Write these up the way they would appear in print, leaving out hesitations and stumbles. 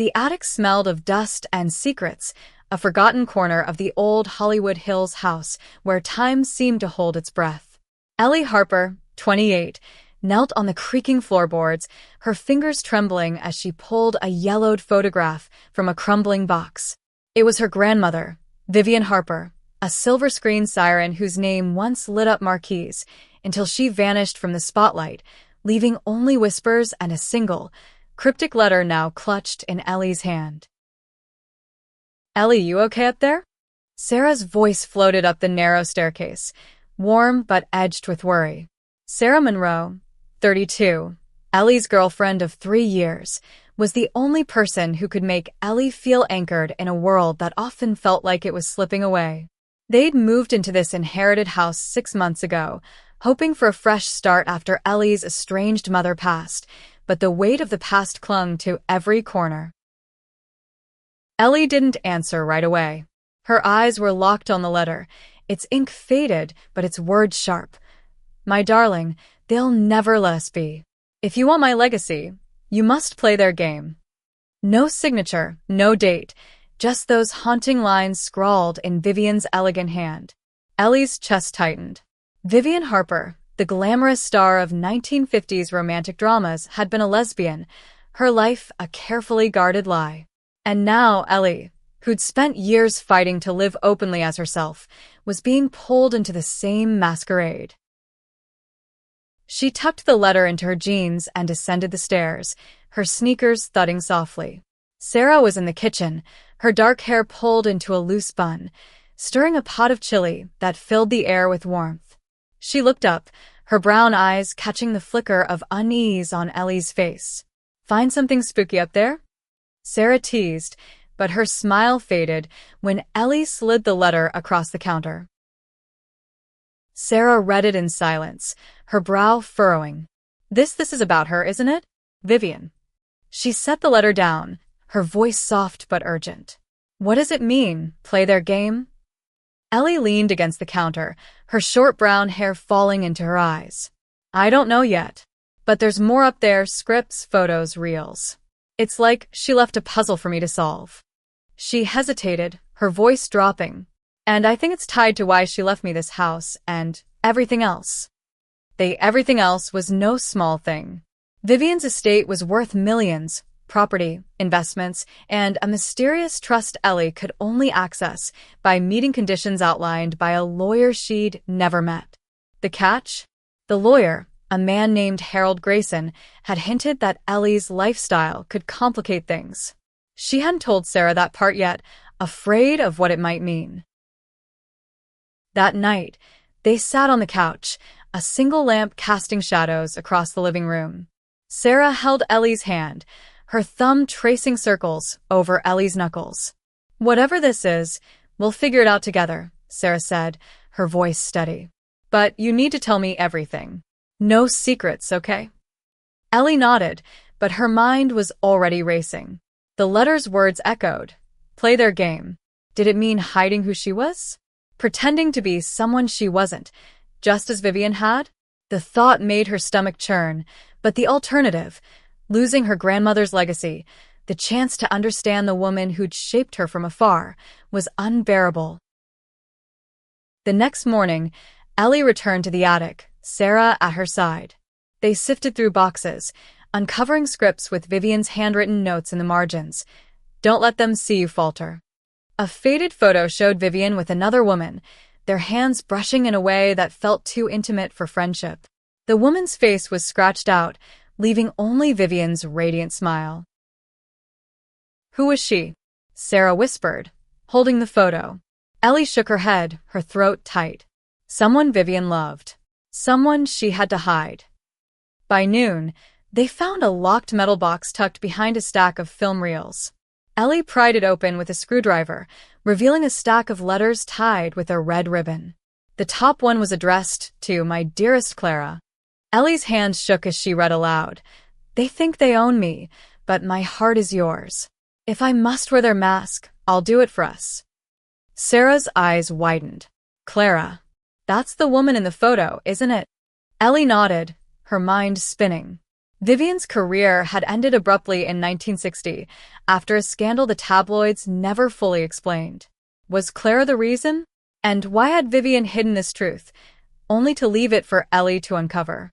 The attic smelled of dust and secrets, a forgotten corner of the old Hollywood Hills house where time seemed to hold its breath. Ellie Harper, 28, knelt on the creaking floorboards, her fingers trembling as she pulled a yellowed photograph from a crumbling box. It was her grandmother, Vivian Harper, a silver screen siren whose name once lit up marquees until she vanished from the spotlight, leaving only whispers and a single, cryptic letter now clutched in Ellie's hand. "Ellie, you okay up there?" Sarah's voice floated up the narrow staircase, warm but edged with worry. Sarah Monroe, 32, Ellie's girlfriend of 3 years, was the only person who could make Ellie feel anchored in a world that often felt like it was slipping away. They'd moved into this inherited house 6 months ago, hoping for a fresh start after Ellie's estranged mother passed, but the weight of the past clung to every corner. Ellie didn't answer right away. Her eyes were locked on the letter, its ink faded, but its words sharp. "My darling, they'll never let us be. If you want my legacy, you must play their game." No signature, no date, just those haunting lines scrawled in Vivian's elegant hand. Ellie's chest tightened. Vivian Harper, the glamorous star of 1950s romantic dramas, had been a lesbian, her life a carefully guarded lie. And now Ellie, who'd spent years fighting to live openly as herself, was being pulled into the same masquerade. She tucked the letter into her jeans and descended the stairs, her sneakers thudding softly. Sarah was in the kitchen, her dark hair pulled into a loose bun, stirring a pot of chili that filled the air with warmth. She looked up, her brown eyes catching the flicker of unease on Ellie's face. "Find something spooky up there?" Sarah teased, but her smile faded when Ellie slid the letter across the counter. Sarah read it in silence, her brow furrowing. This is about her, isn't it? Vivian." She set the letter down, her voice soft but urgent. "What does it mean, play their game?" Ellie leaned against the counter, her short brown hair falling into her eyes. "I don't know yet. But there's more up there, scripts, photos, reels. It's like she left a puzzle for me to solve." She hesitated, her voice dropping. "And I think it's tied to why she left me this house and everything else." Everything else was no small thing. Vivian's estate was worth millions, property, investments, and a mysterious trust Ellie could only access by meeting conditions outlined by a lawyer she'd never met. The catch? The lawyer, a man named Harold Grayson, had hinted that Ellie's lifestyle could complicate things. She hadn't told Sarah that part yet, afraid of what it might mean. That night, they sat on the couch, a single lamp casting shadows across the living room. Sarah held Ellie's hand, her thumb tracing circles over Ellie's knuckles. "Whatever this is, we'll figure it out together," Sarah said, her voice steady. "But you need to tell me everything. No secrets, okay?" Ellie nodded, but her mind was already racing. The letter's words echoed. Play their game. Did it mean hiding who she was? Pretending to be someone she wasn't, just as Vivian had? The thought made her stomach churn, but the alternative, losing her grandmother's legacy, the chance to understand the woman who'd shaped her from afar, was unbearable. The next morning, Ellie returned to the attic, Sarah at her side. They sifted through boxes, uncovering scripts with Vivian's handwritten notes in the margins. "Don't let them see you falter." A faded photo showed Vivian with another woman, their hands brushing in a way that felt too intimate for friendship. The woman's face was scratched out, leaving only Vivian's radiant smile. "Who was she?" Sarah whispered, holding the photo. Ellie shook her head, her throat tight. Someone Vivian loved. Someone she had to hide. By noon, they found a locked metal box tucked behind a stack of film reels. Ellie pried it open with a screwdriver, revealing a stack of letters tied with a red ribbon. The top one was addressed to "My dearest Clara." Ellie's hands shook as she read aloud. "They think they own me, but my heart is yours. If I must wear their mask, I'll do it for us." Sarah's eyes widened. "Clara. That's the woman in the photo, isn't it?" Ellie nodded, her mind spinning. Vivian's career had ended abruptly in 1960 after a scandal the tabloids never fully explained. Was Clara the reason? And why had Vivian hidden this truth, only to leave it for Ellie to uncover?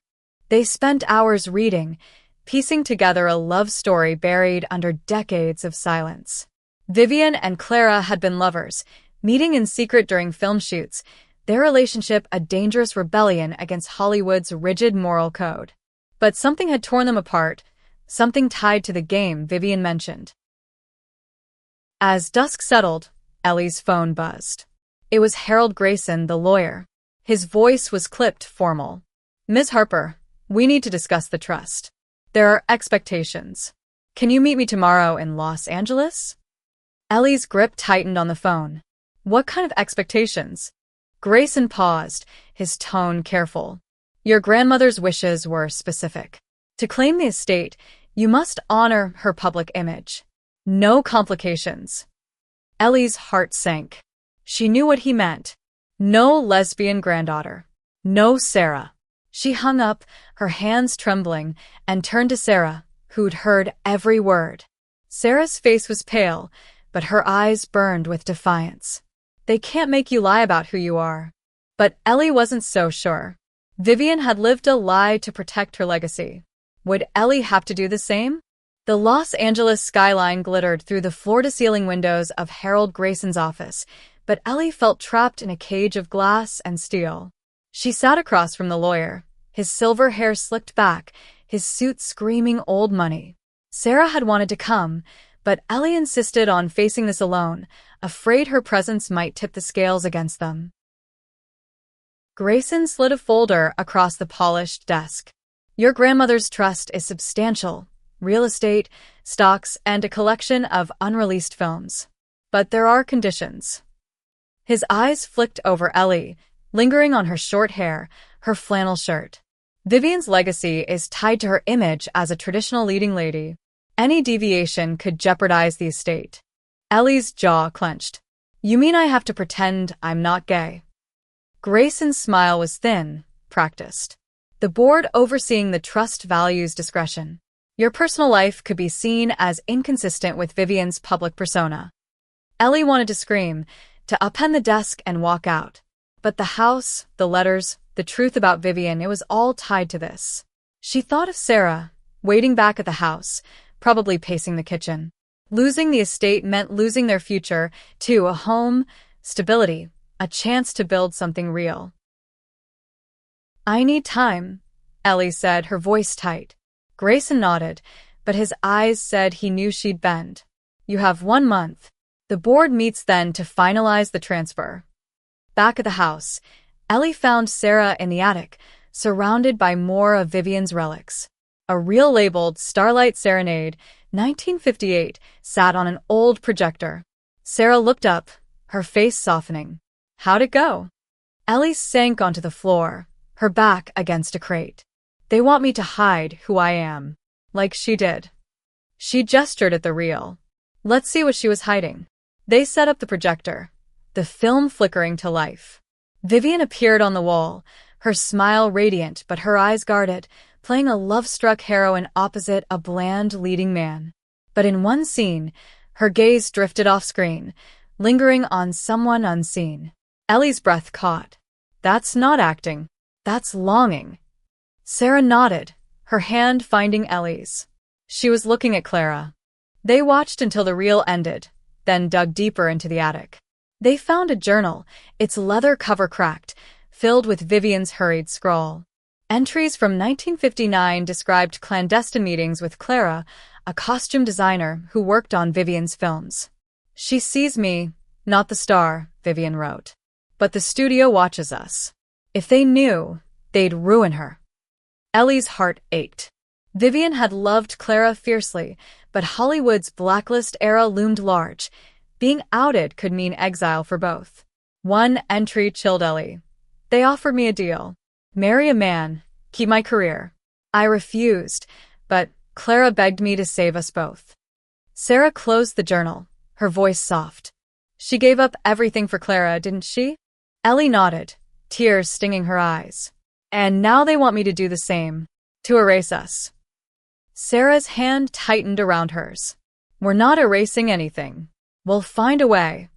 They spent hours reading, piecing together a love story buried under decades of silence. Vivian and Clara had been lovers, meeting in secret during film shoots, their relationship a dangerous rebellion against Hollywood's rigid moral code. But something had torn them apart, something tied to the game Vivian mentioned. As dusk settled, Ellie's phone buzzed. It was Harold Grayson, the lawyer. His voice was clipped, formal. "Ms. Harper, we need to discuss the trust. There are expectations. Can you meet me tomorrow in Los Angeles?" Ellie's grip tightened on the phone. What kind of expectations? Grayson paused, his tone careful. Your grandmother's wishes were specific. To claim the estate, you must honor her public image. No complications. Ellie's heart sank. She knew what he meant. No lesbian granddaughter. No Sarah. She hung up, her hands trembling, and turned to Sarah, who'd heard every word. Sarah's face was pale, but her eyes burned with defiance. They can't make you lie about who you are. But Ellie wasn't so sure. Vivian had lived a lie to protect her legacy. Would Ellie have to do the same? The Los Angeles skyline glittered through the floor-to-ceiling windows of Harold Grayson's office, but Ellie felt trapped in a cage of glass and steel. She sat across from the lawyer, his silver hair slicked back, his suit screaming old money. Sarah had wanted to come, but Ellie insisted on facing this alone, afraid her presence might tip the scales against them. Grayson slid a folder across the polished desk. Your grandmother's trust is substantial. Real estate, stocks, and a collection of unreleased films. But there are conditions. His eyes flicked over Ellie, lingering on her short hair, her flannel shirt. Vivian's legacy is tied to her image as a traditional leading lady. Any deviation could jeopardize the estate. Ellie's jaw clenched. You mean I have to pretend I'm not gay? Grayson's smile was thin, practiced. The board overseeing the trust values discretion. Your personal life could be seen as inconsistent with Vivian's public persona. Ellie wanted to scream, to upend the desk and walk out. But the house, the letters, the truth about Vivian, it was all tied to this. She thought of Sarah, waiting back at the house, probably pacing the kitchen. Losing the estate meant losing their future, too, a home, stability, a chance to build something real. I need time, Ellie said, her voice tight. Grayson nodded, but his eyes said he knew she'd bend. You have 1 month. The board meets then to finalize the transfer. Back at the house, Ellie found Sarah in the attic, surrounded by more of Vivian's relics. A reel labeled Starlight Serenade, 1958, sat on an old projector. Sarah looked up, her face softening. How'd it go? Ellie sank onto the floor, her back against a crate. They want me to hide who I am, like she did. She gestured at the reel. Let's see what she was hiding. They set up the projector, the film flickering to life. Vivian appeared on the wall, her smile radiant but her eyes guarded, playing a love-struck heroine opposite a bland leading man. But in one scene, her gaze drifted off-screen, lingering on someone unseen. Ellie's breath caught. That's not acting. That's longing. Sarah nodded, her hand finding Ellie's. She was looking at Clara. They watched until the reel ended, then dug deeper into the attic. They found a journal, its leather cover cracked, filled with Vivian's hurried scrawl. Entries from 1959 described clandestine meetings with Clara, a costume designer who worked on Vivian's films. She sees me, not the star, Vivian wrote. But the studio watches us. If they knew, they'd ruin her. Ellie's heart ached. Vivian had loved Clara fiercely, but Hollywood's blacklist era loomed large. Being outed could mean exile for both. One entry chilled Ellie. They offered me a deal. Marry a man, keep my career. I refused, but Clara begged me to save us both. Sarah closed the journal, her voice soft. She gave up everything for Clara, didn't she? Ellie nodded, tears stinging her eyes. And now they want me to do the same. To erase us. Sarah's hand tightened around hers. We're not erasing anything. We'll find a way.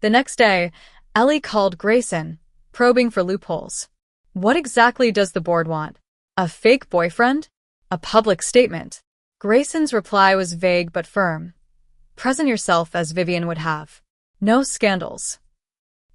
The next day, Ellie called Grayson, probing for loopholes. What exactly does the board want? A fake boyfriend? A public statement? Grayson's reply was vague but firm. Present yourself as Vivian would have. No scandals.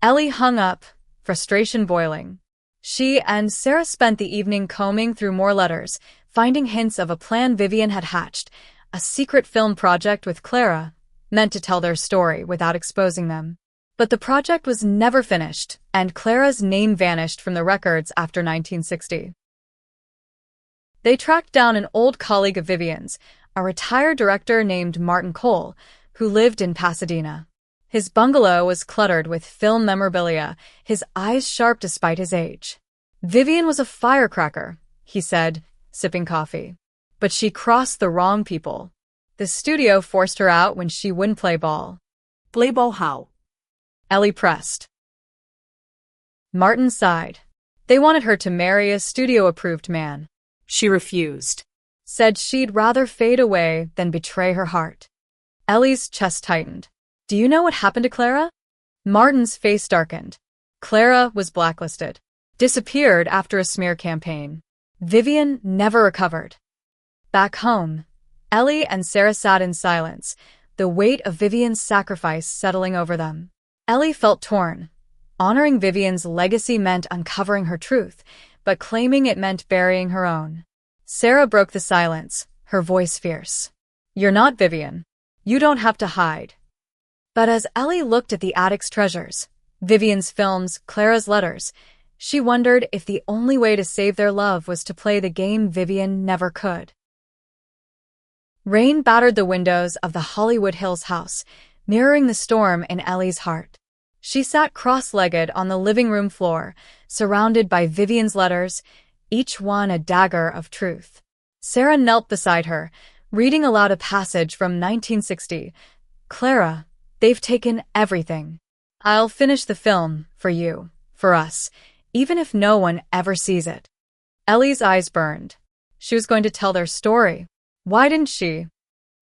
Ellie hung up, frustration boiling. She and Sarah spent the evening combing through more letters, finding hints of a plan Vivian had hatched, a secret film project with Clara, meant to tell their story without exposing them. But the project was never finished, and Clara's name vanished from the records after 1960. They tracked down an old colleague of Vivian's, a retired director named Martin Cole, who lived in Pasadena. His bungalow was cluttered with film memorabilia, his eyes sharp despite his age. Vivian was a firecracker, he said, sipping coffee. But she crossed the wrong people. The studio forced her out when she wouldn't play ball. Play ball how? Ellie pressed. Martin sighed. They wanted her to marry a studio-approved man. She refused. Said she'd rather fade away than betray her heart. Ellie's chest tightened. Do you know what happened to Clara? Martin's face darkened. Clara was blacklisted. Disappeared after a smear campaign. Vivian never recovered. Back home, Ellie and Sarah sat in silence, the weight of Vivian's sacrifice settling over them. Ellie felt torn. Honoring Vivian's legacy meant uncovering her truth, but claiming it meant burying her own. Sarah broke the silence, her voice fierce. You're not Vivian. You don't have to hide. But as Ellie looked at the attic's treasures, Vivian's films, Clara's letters, she wondered if the only way to save their love was to play the game Vivian never could. Rain battered the windows of the Hollywood Hills house, mirroring the storm in Ellie's heart. She sat cross-legged on the living room floor, surrounded by Vivian's letters, each one a dagger of truth. Sarah knelt beside her, reading aloud a passage from 1960. Clara, they've taken everything. I'll finish the film, for you, for us, even if no one ever sees it. Ellie's eyes burned. She was going to tell their story. Why didn't she?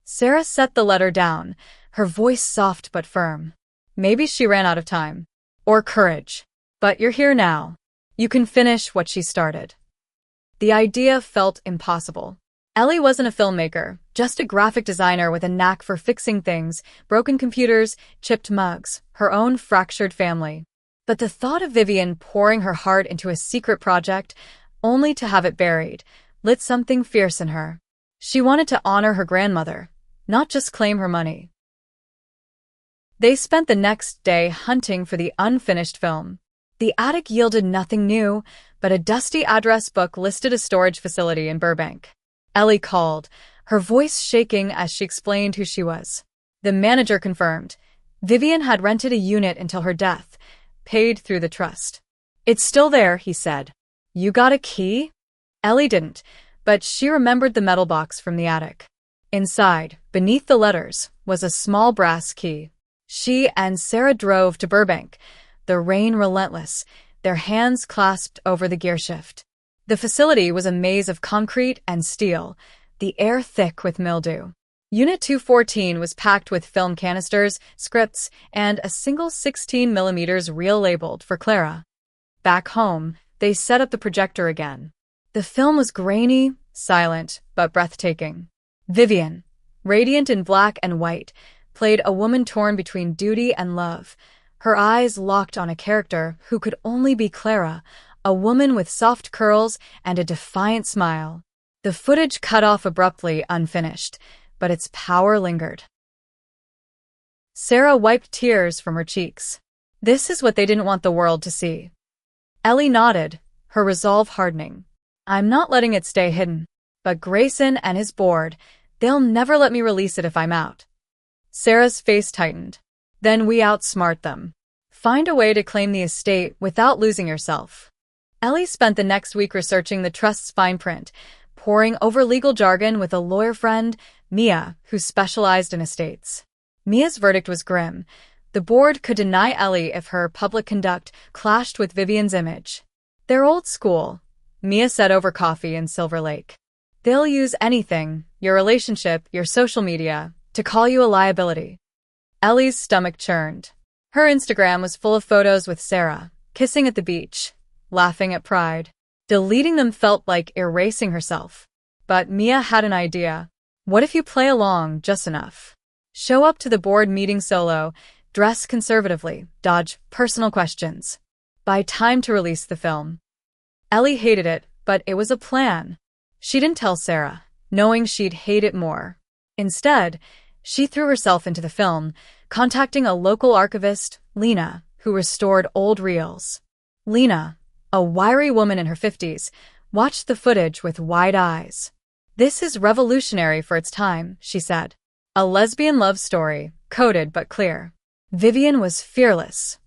Sarah set the letter down, her voice soft but firm. Maybe she ran out of time. Or courage. But you're here now. You can finish what she started. The idea felt impossible. Ellie wasn't a filmmaker, just a graphic designer with a knack for fixing things, broken computers, chipped mugs, her own fractured family. But the thought of Vivian pouring her heart into a secret project, only to have it buried, lit something fierce in her. She wanted to honor her grandmother, not just claim her money. They spent the next day hunting for the unfinished film. The attic yielded nothing new, but a dusty address book listed a storage facility in Burbank. Ellie called, her voice shaking as she explained who she was. The manager confirmed. Vivian had rented a unit until her death, paid through the trust. It's still there, he said. You got a key? Ellie didn't, but she remembered the metal box from the attic. Inside, beneath the letters, was a small brass key. She and Sarah drove to Burbank, the rain relentless, their hands clasped over the gearshift. The facility was a maze of concrete and steel, the air thick with mildew. Unit 214 was packed with film canisters, scripts, and a single 16mm reel labeled for Clara. Back home, they set up the projector again. The film was grainy, silent, but breathtaking. Vivian, radiant in black and white, played a woman torn between duty and love, her eyes locked on a character who could only be Clara, a woman with soft curls and a defiant smile. The footage cut off abruptly, unfinished, but its power lingered. Sarah wiped tears from her cheeks. This is what they didn't want the world to see. Ellie nodded, her resolve hardening. I'm not letting it stay hidden. But Grayson and his board, they'll never let me release it if I'm out. Sarah's face tightened. Then we outsmart them. Find a way to claim the estate without losing yourself. Ellie spent the next week researching the trust's fine print, poring over legal jargon with a lawyer friend, Mia, who specialized in estates. Mia's verdict was grim. The board could deny Ellie if her public conduct clashed with Vivian's image. They're old school, Mia said over coffee in Silver Lake. They'll use anything, your relationship, your social media, to call you a liability. Ellie's stomach churned. Her Instagram was full of photos with Sarah, kissing at the beach, laughing at pride. Deleting them felt like erasing herself. But Mia had an idea. What if you play along just enough? Show up to the board meeting solo, dress conservatively, dodge personal questions. Buy time to release the film. Ellie hated it, but it was a plan. She didn't tell Sarah, knowing she'd hate it more. Instead, she threw herself into the film, contacting a local archivist, Lena, who restored old reels. Lena, a wiry woman in her 50s, watched the footage with wide eyes. "This is revolutionary for its time," she said. "A lesbian love story, coded but clear." Vivian was fearless.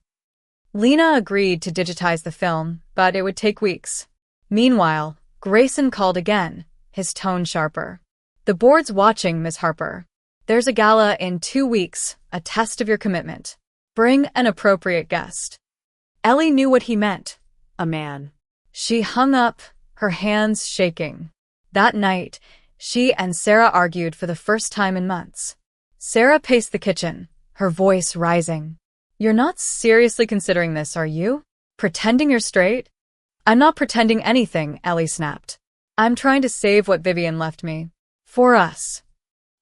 Lena agreed to digitize the film, but it would take weeks. Meanwhile, Grayson called again, his tone sharper. "The board's watching, Miss Harper. There's a gala in 2 weeks, a test of your commitment. Bring an appropriate guest." Ellie knew what he meant. A man. She hung up, her hands shaking. That night, she and Sarah argued for the first time in months. Sarah paced the kitchen, her voice rising. "You're not seriously considering this, are you? Pretending you're straight?" "I'm not pretending anything," Ellie snapped. "I'm trying to save what Vivian left me. For us."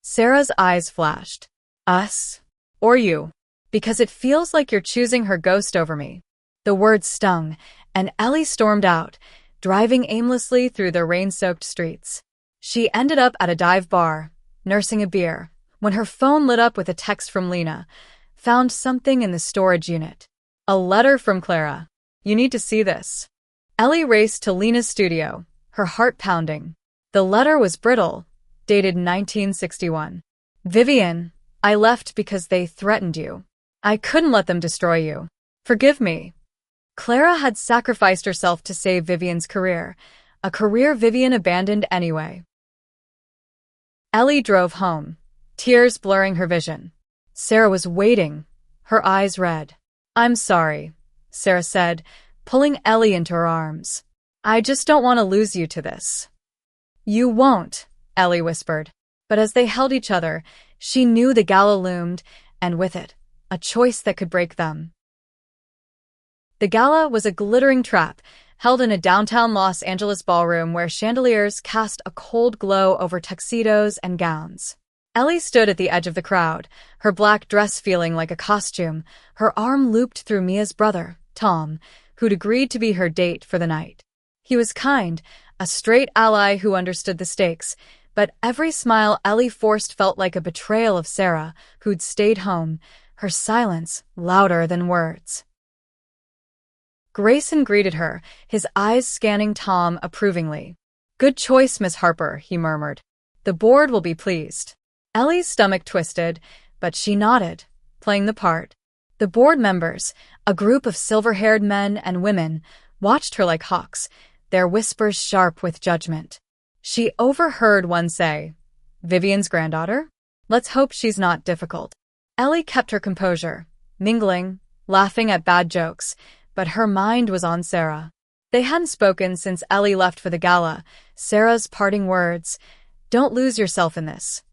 Sarah's eyes flashed. "Us? Or you? Because it feels like you're choosing her ghost over me." The words stung, and Ellie stormed out, driving aimlessly through the rain-soaked streets. She ended up at a dive bar, nursing a beer, when her phone lit up with a text from Lena. "Found something in the storage unit. A letter from Clara. You need to see this." Ellie raced to Lena's studio, her heart pounding. The letter was brittle, dated 1961. "Vivian, I left because they threatened you. I couldn't let them destroy you. Forgive me." Clara had sacrificed herself to save Vivian's career, a career Vivian abandoned anyway. Ellie drove home, tears blurring her vision. Sarah was waiting, her eyes red. "I'm sorry," Sarah said, pulling Ellie into her arms. "I just don't want to lose you to this." "You won't," Ellie whispered. But as they held each other, she knew the gala loomed, and with it, a choice that could break them. The gala was a glittering trap, held in a downtown Los Angeles ballroom where chandeliers cast a cold glow over tuxedos and gowns. Ellie stood at the edge of the crowd, her black dress feeling like a costume, her arm looped through Mia's brother, Tom, who'd agreed to be her date for the night. He was kind, a straight ally who understood the stakes, but every smile Ellie forced felt like a betrayal of Sarah, who'd stayed home, her silence louder than words. Grayson greeted her, his eyes scanning Tom approvingly. "Good choice, Miss Harper," he murmured. "The board will be pleased." Ellie's stomach twisted, but she nodded, playing the part. The board members, a group of silver-haired men and women, watched her like hawks, their whispers sharp with judgment. She overheard one say, "Vivian's granddaughter? Let's hope she's not difficult." Ellie kept her composure, mingling, laughing at bad jokes, but her mind was on Sarah. They hadn't spoken since Ellie left for the gala, Sarah's parting words, "Don't lose yourself in this,"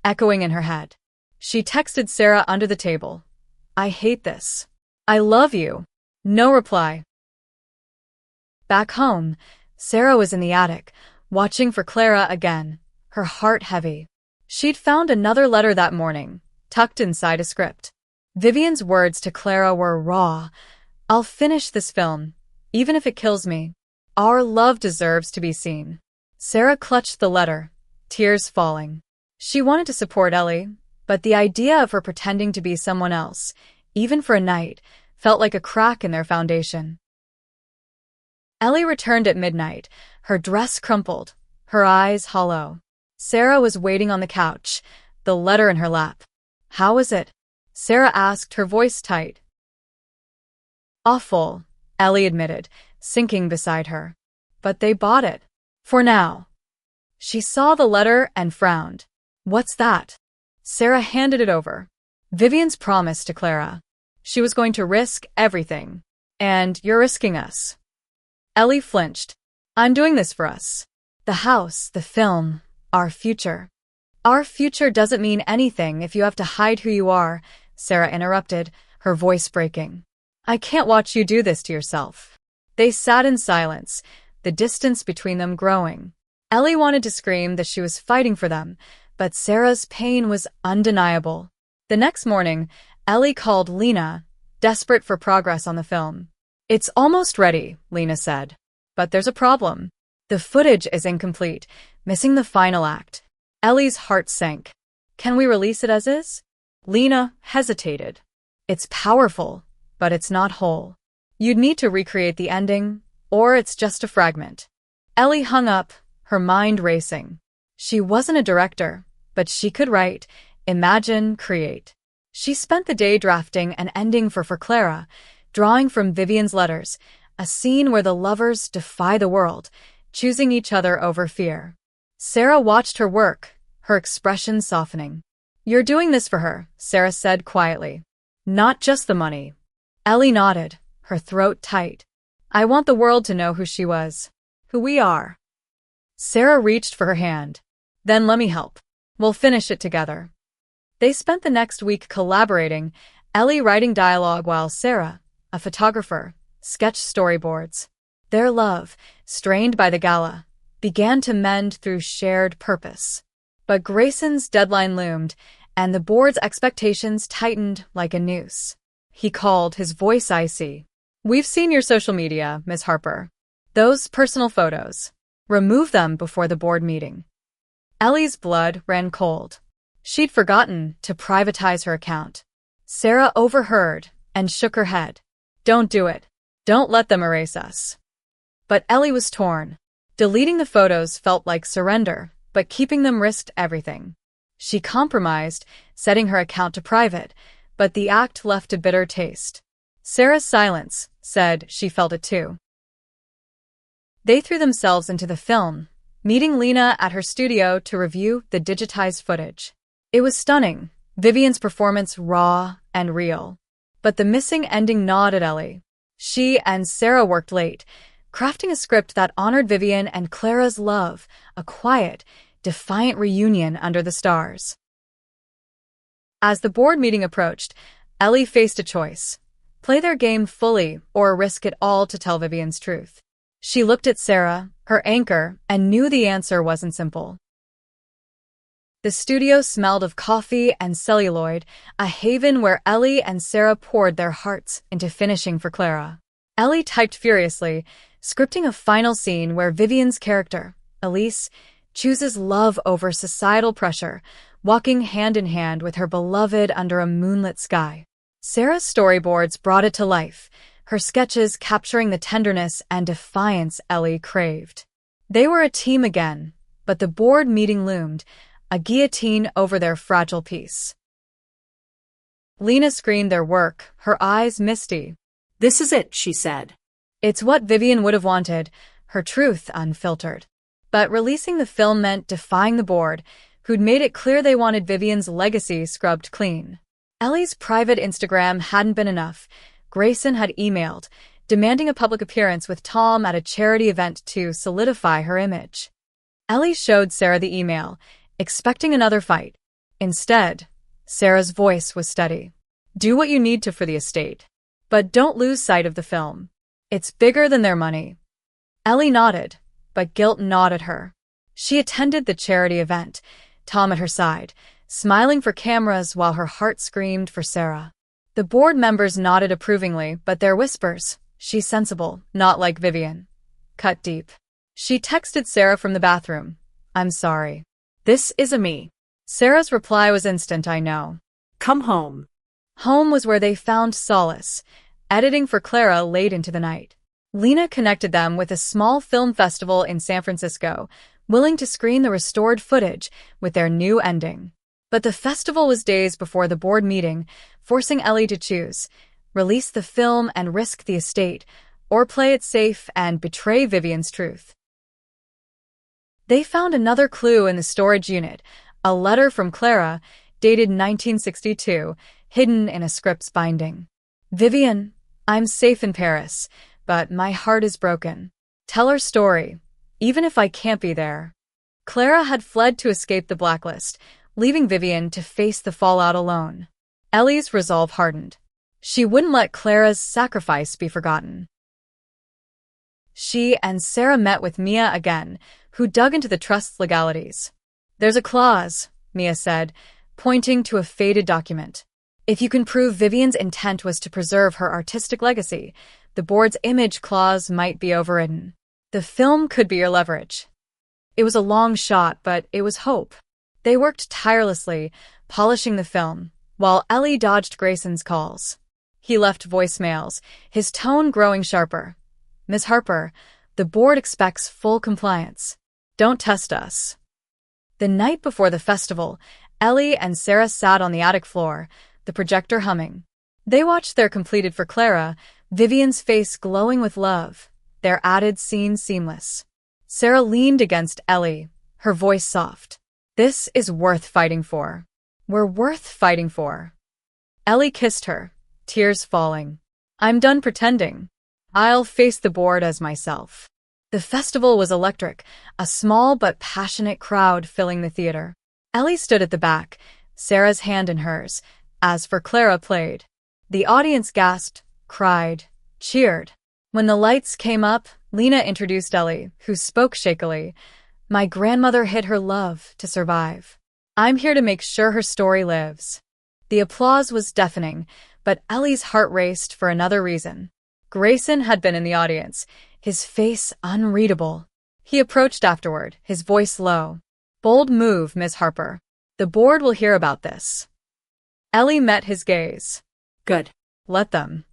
echoing in her head. She texted Sarah under the table, "I hate this. I love you." No reply. Back home, Sarah was in the attic, watching for Clara again, her heart heavy. She'd found another letter that morning, tucked inside a script. Vivian's words to Clara were raw. "I'll finish this film, even if it kills me. Our love deserves to be seen." Sarah clutched the letter, tears falling. She wanted to support Ellie, but the idea of her pretending to be someone else, even for a night, felt like a crack in their foundation. Ellie returned at midnight, her dress crumpled, her eyes hollow. Sarah was waiting on the couch, the letter in her lap. "How is it?" Sarah asked, her voice tight. "Awful," Ellie admitted, sinking beside her. "But they bought it. For now." She saw the letter and frowned. "What's that?" Sarah handed it over. Vivian's promise to Clara. She was going to risk everything. "And you're risking us." Ellie flinched. "I'm doing this for us. The house, the film, our future. Our future doesn't mean anything if you have to hide who you are, Sarah interrupted, her voice breaking. I can't watch you do this to yourself. They sat in silence, the distance between them growing. Ellie wanted to scream that she was fighting for them, but Sarah's pain was undeniable. The next morning, Ellie called Lena, desperate for progress on the film. It's almost ready, Lena said. But there's a problem. The footage is incomplete, missing the final act. Ellie's heart sank. Can we release it as is? Lena hesitated. It's powerful, but it's not whole. You'd need to recreate the ending, or it's just a fragment. Ellie hung up, her mind racing. She wasn't a director, but she could write, imagine, create. She spent the day drafting an ending for Clara, drawing from Vivian's letters, a scene where the lovers defy the world, choosing each other over fear. Sarah watched her work, her expression softening. You're doing this for her, Sarah said quietly. Not just the money. Ellie nodded, her throat tight. I want the world to know who she was. Who we are. Sarah reached for her hand. Then let me help. We'll finish it together. They spent the next week collaborating, Ellie writing dialogue while Sarah, a photographer, sketched storyboards. Their love, strained by the gala, began to mend through shared purpose. But Grayson's deadline loomed, and the board's expectations tightened like a noose. He called, his voice icy. We've seen your social media, Miss Harper. Those personal photos. Remove them before the board meeting. Ellie's blood ran cold. She'd forgotten to privatize her account. Sarah overheard and shook her head. Don't do it. Don't let them erase us. But Ellie was torn. Deleting the photos felt like surrender, but keeping them risked everything. She compromised, setting her account to private, but the act left a bitter taste. Sarah's silence said she felt it too. They threw themselves into the film, meeting Lena at her studio to review the digitized footage. It was stunning, Vivian's performance raw and real. But the missing ending gnawed at Ellie. She and Sarah worked late, crafting a script that honored Vivian and Clara's love, a quiet, defiant reunion under the stars. As the board meeting approached, Ellie faced a choice. Play their game fully or risk it all to tell Vivian's truth. She looked at Sarah, her anchor, and knew the answer wasn't simple. The studio smelled of coffee and celluloid, a haven where Ellie and Sarah poured their hearts into finishing for Clara. Ellie typed furiously, scripting a final scene where Vivian's character, Elise, chooses love over societal pressure, walking hand in hand with her beloved under a moonlit sky. Sarah's storyboards brought it to life, her sketches capturing the tenderness and defiance Ellie craved. They were a team again, but the board meeting loomed, a guillotine over their fragile peace. Lena screened their work, her eyes misty. This is it, she said. It's what Vivian would have wanted, her truth unfiltered. But releasing the film meant defying the board, who'd made it clear they wanted Vivian's legacy scrubbed clean. Ellie's private Instagram hadn't been enough. Grayson had emailed, demanding a public appearance with Tom at a charity event to solidify her image. Ellie showed Sarah the email, expecting another fight. Instead, Sarah's voice was steady. Do what you need to for the estate. But don't lose sight of the film. It's bigger than their money. Ellie nodded, but guilt gnawed at her. She attended the charity event, Tom at her side, smiling for cameras while her heart screamed for Sarah. The board members nodded approvingly, but their whispers, she's sensible, not like Vivian, cut deep. She texted Sarah from the bathroom. I'm sorry. This is a me. Sarah's reply was instant, I know. Come home. Home was where they found solace, editing for Clara late into the night. Lena connected them with a small film festival in San Francisco, willing to screen the restored footage with their new ending. But the festival was days before the board meeting, forcing Ellie to choose, release the film and risk the estate, or play it safe and betray Vivian's truth. They found another clue in the storage unit, a letter from Clara, dated 1962, hidden in a script's binding. Vivian, I'm safe in Paris, but my heart is broken. Tell her story. even if I can't be there. Clara had fled to escape the blacklist, leaving Vivian to face the fallout alone. Ellie's resolve hardened. She wouldn't let Clara's sacrifice be forgotten. She and Sarah met with Mia again, who dug into the trust's legalities. There's a clause, Mia said, pointing to a faded document. If you can prove Vivian's intent was to preserve her artistic legacy, the board's image clause might be overridden. The film could be your leverage. It was a long shot, but it was hope. They worked tirelessly, polishing the film, while Ellie dodged Grayson's calls. He left voicemails, his tone growing sharper. Ms. Harper, the board expects full compliance. Don't test us. The night before the festival, Ellie and Sarah sat on the attic floor, the projector humming. They watched their completed for Clara, Vivian's face glowing with love, their added scene seamless. Sarah leaned against Ellie, her voice soft. This is worth fighting for. We're worth fighting for. Ellie kissed her, tears falling. I'm done pretending. I'll face the board as myself. The festival was electric, a small but passionate crowd filling the theater. Ellie stood at the back, Sarah's hand in hers, as for Clara played. The audience gasped, cried, cheered. When the lights came up, Lena introduced Ellie, who spoke shakily. My grandmother hid her love to survive. I'm here to make sure her story lives. The applause was deafening, but Ellie's heart raced for another reason. Grayson had been in the audience, his face unreadable. He approached afterward, his voice low. Bold move, Ms. Harper. The board will hear about this. Ellie met his gaze. Good. Let them.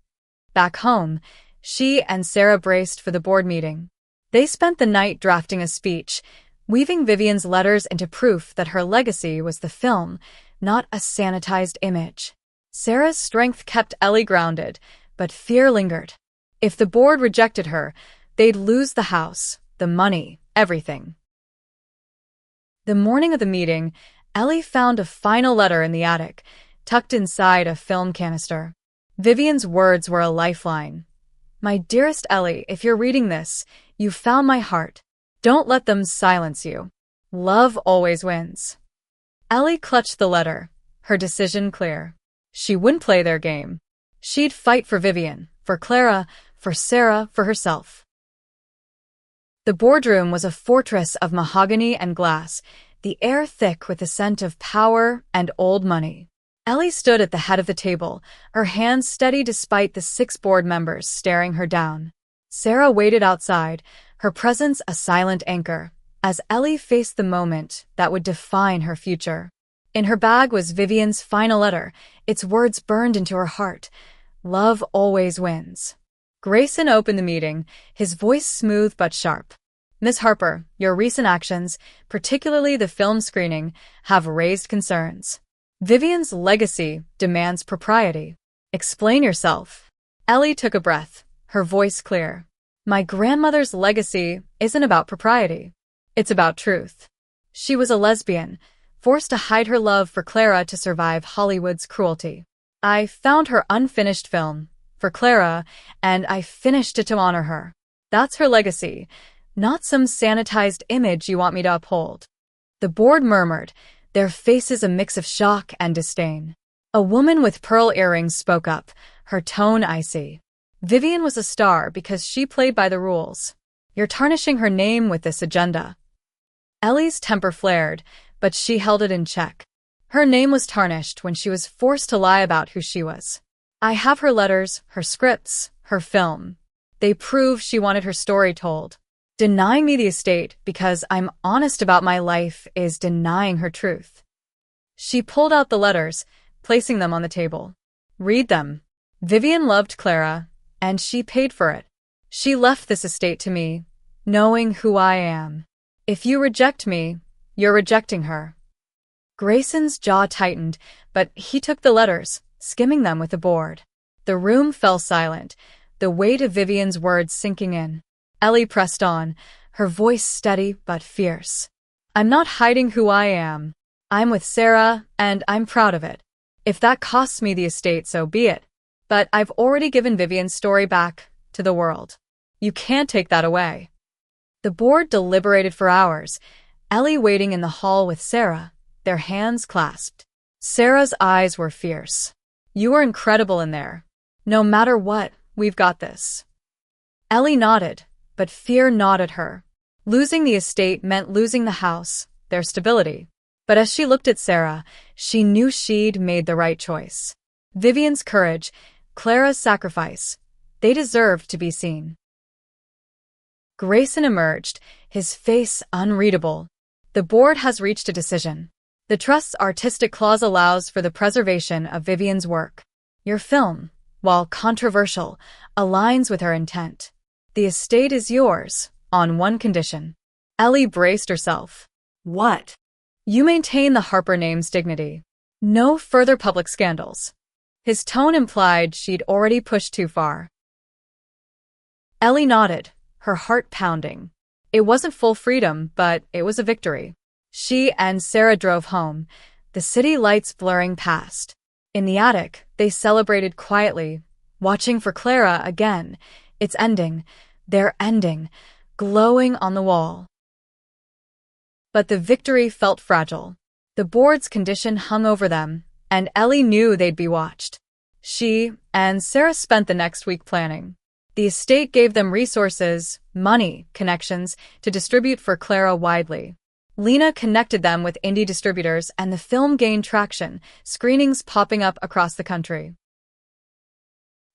Back home, she and Sarah braced for the board meeting. They spent the night drafting a speech, weaving Vivian's letters into proof that her legacy was the film, not a sanitized image. Sarah's strength kept Ellie grounded, but fear lingered. If the board rejected her, they'd lose the house, the money, everything. The morning of the meeting, Ellie found a final letter in the attic, tucked inside a film canister. Vivian's words were a lifeline. My dearest Ellie, if you're reading this, you found my heart. Don't let them silence you. Love always wins. Ellie clutched the letter, her decision clear. She wouldn't play their game. She'd fight for Vivian, for Clara, for Sarah, for herself. The boardroom was a fortress of mahogany and glass, the air thick with the scent of power and old money. Ellie stood at the head of the table, her hands steady despite the 6 board members staring her down. Sarah waited outside, her presence a silent anchor, as Ellie faced the moment that would define her future. In her bag was Vivian's final letter, its words burned into her heart. Love always wins. Grayson opened the meeting, his voice smooth but sharp. Ms. Harper, your recent actions, particularly the film screening, have raised concerns. Vivian's legacy demands propriety. Explain yourself. Ellie took a breath, her voice clear. My grandmother's legacy isn't about propriety. It's about truth. She was a lesbian, forced to hide her love for Clara to survive Hollywood's cruelty. I found her unfinished film, for Clara, and I finished it to honor her. That's her legacy, not some sanitized image you want me to uphold. The board murmured, their faces a mix of shock and disdain. A woman with pearl earrings spoke up, her tone icy. Vivian was a star because she played by the rules. You're tarnishing her name with this agenda. Ellie's temper flared, but she held it in check. Her name was tarnished when she was forced to lie about who she was. I have her letters, her scripts, her film. They prove she wanted her story told. Denying me the estate because I'm honest about my life is denying her truth. She pulled out the letters, placing them on the table. Read them. Vivian loved Clara, and she paid for it. She left this estate to me, knowing who I am. If you reject me, you're rejecting her. Grayson's jaw tightened, but he took the letters, skimming them with the board. The room fell silent, the weight of Vivian's words sinking in. Ellie pressed on, her voice steady but fierce. I'm not hiding who I am. I'm with Sarah, and I'm proud of it. If that costs me the estate, so be it. But I've already given Vivian's story back to the world. You can't take that away. The board deliberated for hours, Ellie waiting in the hall with Sarah, their hands clasped. Sarah's eyes were fierce. "You were incredible in there. No matter what, we've got this." Ellie nodded, but fear gnawed at her. Losing the estate meant losing the house, their stability. But as she looked at Sarah, she knew she'd made the right choice. Vivian's courage, Clara's sacrifice, they deserved to be seen. Grayson emerged, his face unreadable. "The board has reached a decision. The trust's artistic clause allows for the preservation of Vivian's work. Your film, while controversial, aligns with her intent. The estate is yours, on one condition." Ellie braced herself. What? "You maintain the Harper name's dignity. No further public scandals." His tone implied she'd already pushed too far. Ellie nodded, her heart pounding. It wasn't full freedom, but it was a victory. She and Sarah drove home, the city lights blurring past. In the attic, they celebrated quietly, watching for Clara again. It's ending, their ending, glowing on the wall. But the victory felt fragile. The board's condition hung over them, and Ellie knew they'd be watched. She and Sarah spent the next week planning. The estate gave them resources, money, connections, to distribute for Clara widely. Lena connected them with indie distributors, and the film gained traction, screenings popping up across the country.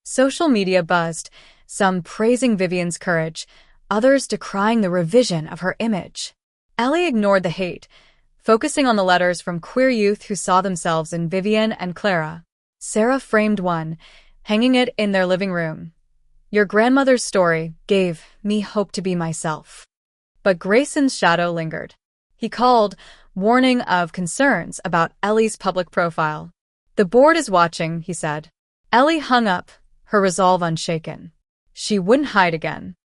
Social media buzzed, some praising Vivian's courage, others decrying the revision of her image. Ellie ignored the hate, focusing on the letters from queer youth who saw themselves in Vivian and Clara. Sarah framed one, hanging it in their living room. "Your grandmother's story gave me hope to be myself." But Grayson's shadow lingered. He called, warning of concerns about Ellie's public profile. "The board is watching," he said. Ellie hung up, her resolve unshaken. She wouldn't hide again.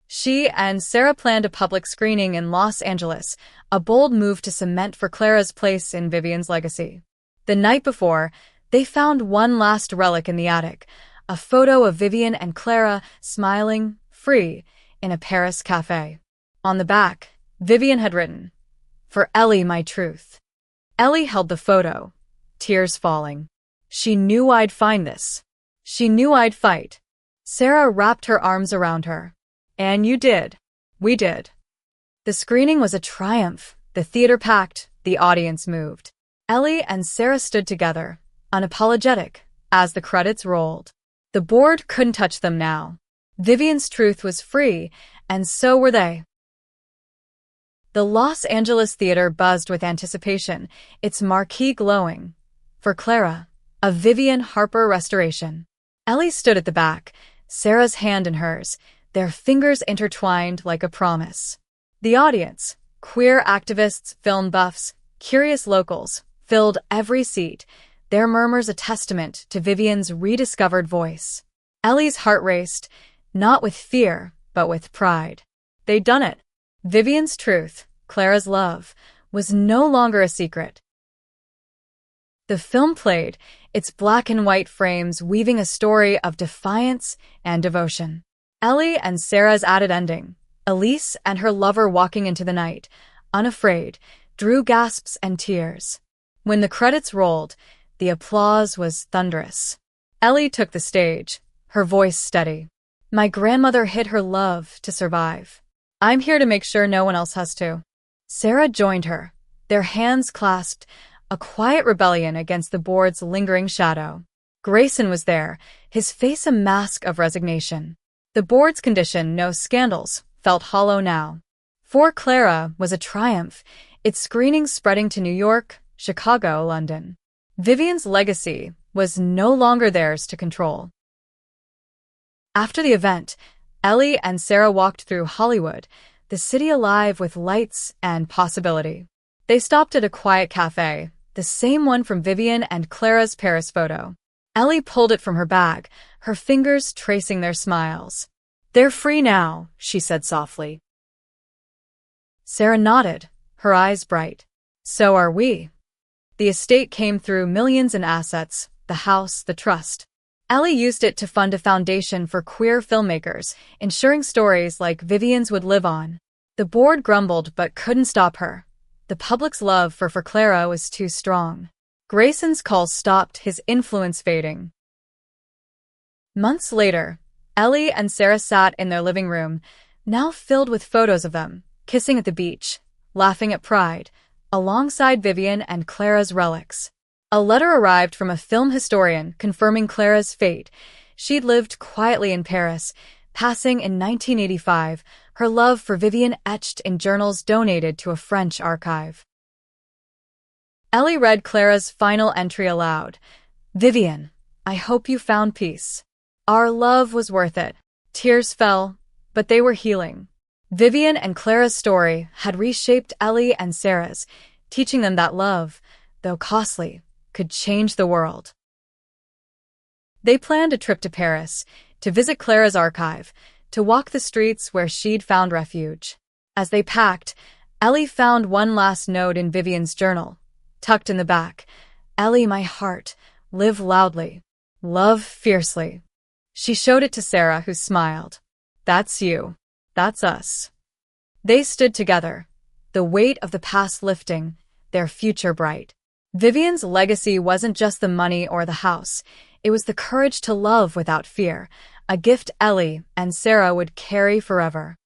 She and Sarah planned a public screening in Los Angeles, a bold move to cement for Clara's place in Vivian's legacy. The night before, they found one last relic in the attic, a photo of Vivian and Clara smiling, free, in a Paris cafe. On the back, Vivian had written, "For Ellie, my truth." Ellie held the photo, tears falling. "She knew I'd find this. She knew I'd fight." Sarah wrapped her arms around her. "And you did. We did." The screening was a triumph, the theater packed, the audience moved. Ellie and Sarah stood together, unapologetic, as the credits rolled. The board couldn't touch them now. Vivian's truth was free, and so were they. The Los Angeles theater buzzed with anticipation, its marquee glowing. For Clara, a Vivian Harper restoration. Ellie stood at the back, Sarah's hand in hers, their fingers intertwined like a promise. The audience, queer activists, film buffs, curious locals, filled every seat, their murmurs a testament to Vivian's rediscovered voice. Ellie's heart raced, not with fear, but with pride. They'd done it. Vivian's truth, Clara's love, was no longer a secret. The film played, its black and white frames weaving a story of defiance and devotion. Ellie and Sarah's added ending, Elise and her lover walking into the night, unafraid, drew gasps and tears. When the credits rolled, the applause was thunderous. Ellie took the stage, her voice steady. "My grandmother hid her love to survive. I'm here to make sure no one else has to." Sarah joined her, their hands clasped, a quiet rebellion against the board's lingering shadow. Grayson was there, his face a mask of resignation. The board's condition, no scandals, felt hollow now. For Clara was a triumph, its screenings spreading to New York, Chicago, London. Vivian's legacy was no longer theirs to control. After the event, Ellie and Sarah walked through Hollywood, the city alive with lights and possibility. They stopped at a quiet cafe, the same one from Vivian and Clara's Paris photo. Ellie pulled it from her bag, her fingers tracing their smiles. "They're free now," she said softly. Sarah nodded, her eyes bright. "So are we." The estate came through millions in assets, the house, the trust. Ellie used it to fund a foundation for queer filmmakers, ensuring stories like Vivian's would live on. The board grumbled but couldn't stop her. The public's love for Clara was too strong. Grayson's calls stopped his influence fading. Months later, Ellie and Sarah sat in their living room, now filled with photos of them, kissing at the beach, laughing at pride, alongside Vivian and Clara's relics. A letter arrived from a film historian confirming Clara's fate. She'd lived quietly in Paris, passing in 1985, her love for Vivian etched in journals donated to a French archive. Ellie read Clara's final entry aloud. "Vivian, I hope you found peace. Our love was worth it." Tears fell, but they were healing. Vivian and Clara's story had reshaped Ellie and Sarah's, teaching them that love, though costly, could change the world. They planned a trip to Paris, to visit Clara's archive, to walk the streets where she'd found refuge. As they packed, Ellie found one last note in Vivian's journal. Tucked in the back, "Ellie, my heart, live loudly, love fiercely." She showed it to Sarah, who smiled. "That's you. That's us." They stood together, the weight of the past lifting, their future bright. Vivian's legacy wasn't just the money or the house. It was the courage to love without fear, a gift Ellie and Sarah would carry forever.